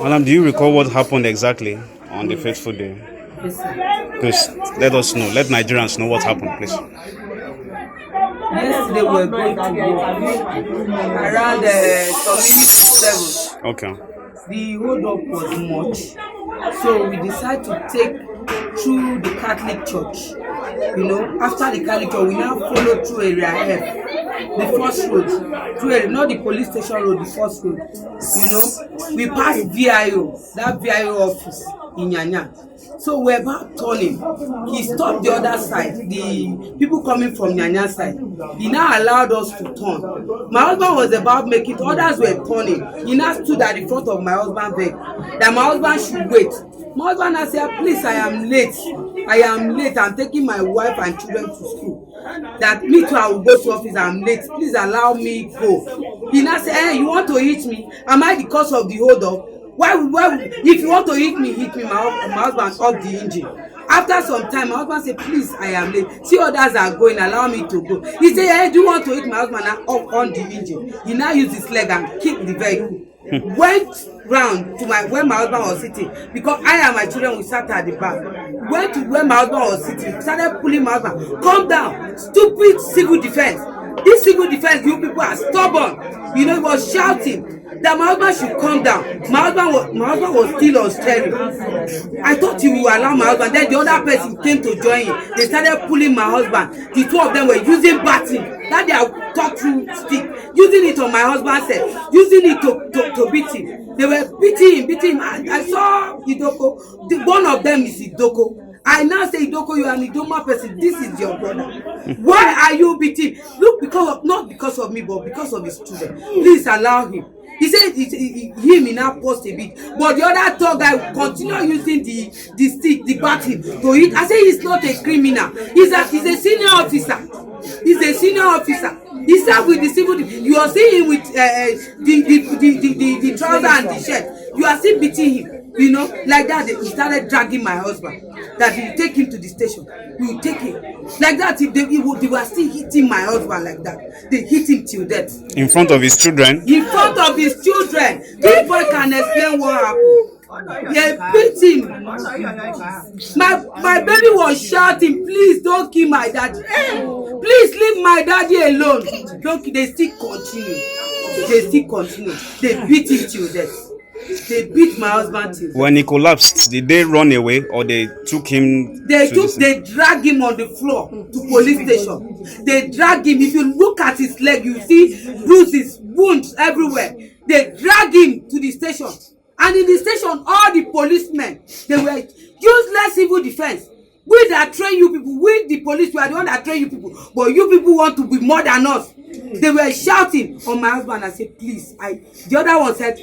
Madam, do you recall what happened exactly on the fateful day? Yes, sir. Please let us know. Let Nigerians know what happened, please. Yesterday we were going to work around some minutes to 7. Okay. The hold up was much, so we decided to take through the Catholic Church. After the Catholic Church, we now follow through area F, the first road, through area, not the police station road, the first road. We passed VIO, that VIO office in Nyanya. So we're about turning. He stopped the other side, the people coming from Nyanya side. He now allowed us to turn. My husband was about making it, others were turning. He now stood at the front of my husband's bed that my husband should wait. My husband now said, please, I am late. I'm taking my wife and children to school. That me too, I will go to office, I'm late. Please allow me go. He now said, you want to hit me? Am I the cause of the hold up? Why if you want to hit me, my husband off the engine. After some time, my husband said, please, I am late. See, others are going, allow me to go. He said, hey, do you want to hit my husband off on the engine? He now used his leg and kicked the vehicle. Went round to where my husband was sitting, because I and my children, we sat at the back. Went to where my husband was sitting, started pulling my husband. Calm down, stupid civil defense. This civil defense, you people are stubborn. He was shouting that my husband should calm down. My husband was still on steering. I thought he would allow my husband. Then the other person came to join him. They started pulling my husband. The two of them were using batting, that they are talk through stick, using it on my husband's head, using it to beat him. They were beating him. I saw Idoko. One of them is Idoko. I now say, Idoko, you are an Idoma person. This is your brother. Why are you beating? Look, not because of me, but because of his children. Please allow him. He said he now post a bit, but the other third guy continue using the stick, the baton to hit. I say he's not a criminal. He's a senior officer. He's a senior officer. He served with the civil. You are seeing him with the trouser and the shirt. You are still beating him. Like that. He started dragging my husband. That he will take him to the station. We will take him. Like that. They were still hitting my husband like that. They hit him till death. In front of his children? In front of his children. This boy can explain what happened. They beat him. My baby was shouting, please don't kill my daddy. Please leave my daddy alone. They still continue. They beat him till death. They beat my husband till death. When he collapsed, did they run away or they took him? They dragged him on the floor to police station. They dragged him. If you look at his leg, you see bruises, wounds everywhere. They dragged him to the station. And in the station, all the policemen, they were useless civil defense. We that train you people, we the police, we are the one that train you people. But you people want to be more than us. They were shouting on my husband. I said, please. The other one said,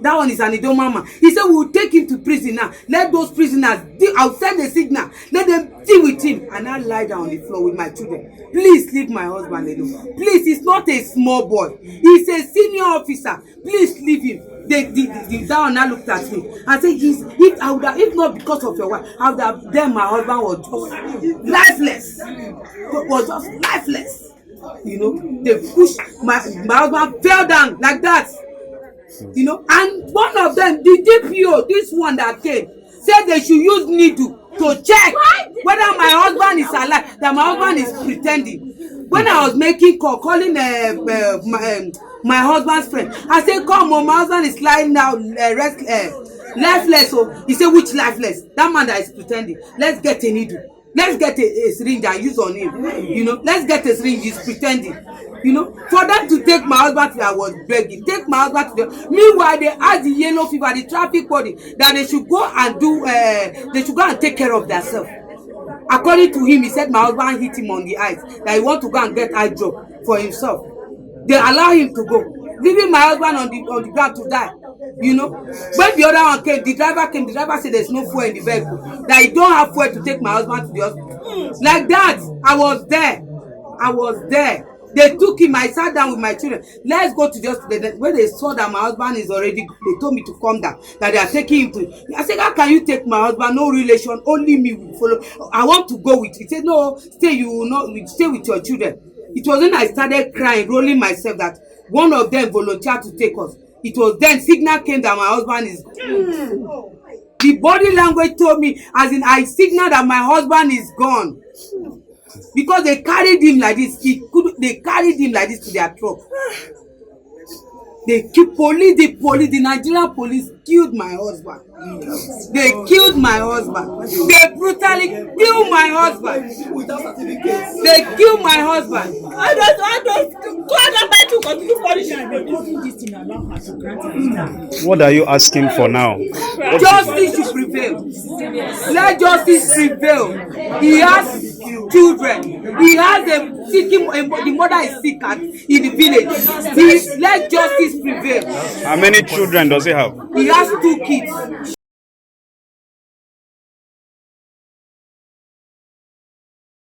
that one is an Idoma man. He said, we will take him to prison now. Let those prisoners, I'll send a signal. Let them deal with him. And I lie down on the floor with my children. Please leave my husband alone. Please, he's not a small boy. He's a senior officer. Please leave him. The down now looked at me and said, if not because of your wife, then my husband was just lifeless. Was just lifeless. They pushed my husband fell down like that. And one of them, the DPO, this one that came, said they should use needle to check whether my husband is alive, that my husband is pretending. When I was making calling my husband's friend, I said, come on, my husband is lying now, lifeless. So he said, which lifeless? That man that is pretending. Let's get a needle. Let's get a syringe and use on him. Let's get a syringe. He's pretending. For them to take my husband to, I was begging. Take my husband to. Meanwhile, they asked the yellow fever, the traffic body, that they should go and they should go and take care of themselves. According to him, he said my husband hit him on the eyes, that he want to go and get eye drop for himself. They allow him to go, leaving my husband on the ground to die. When the other one came, the driver said there's no fuel in the vehicle, that he don't have fuel to take my husband to the hospital. Like that, I was there. They took him. I sat down with my children. Let's go to the hospital. When they saw that my husband is already gone, they told me to come down, that they are taking him to. I said, how can you take my husband? No relation, only me will follow. I want to go with you. He said, no, stay. You will not stay with your children. It was when I started crying, rolling myself, that one of them volunteered to take us. It was then signal came that my husband is gone. The body language told me, as in I signaled that my husband is gone. Because they carried him like this. They carried him like this to their truck. The Nigerian police killed my husband. They killed my husband. They brutally killed my husband. They killed my husband. What are you asking for now? Justice should prevail. Let justice prevail. He has children. He has the mother is sick in the village. Let justice prevail. How many children does he have? He has 2 kids.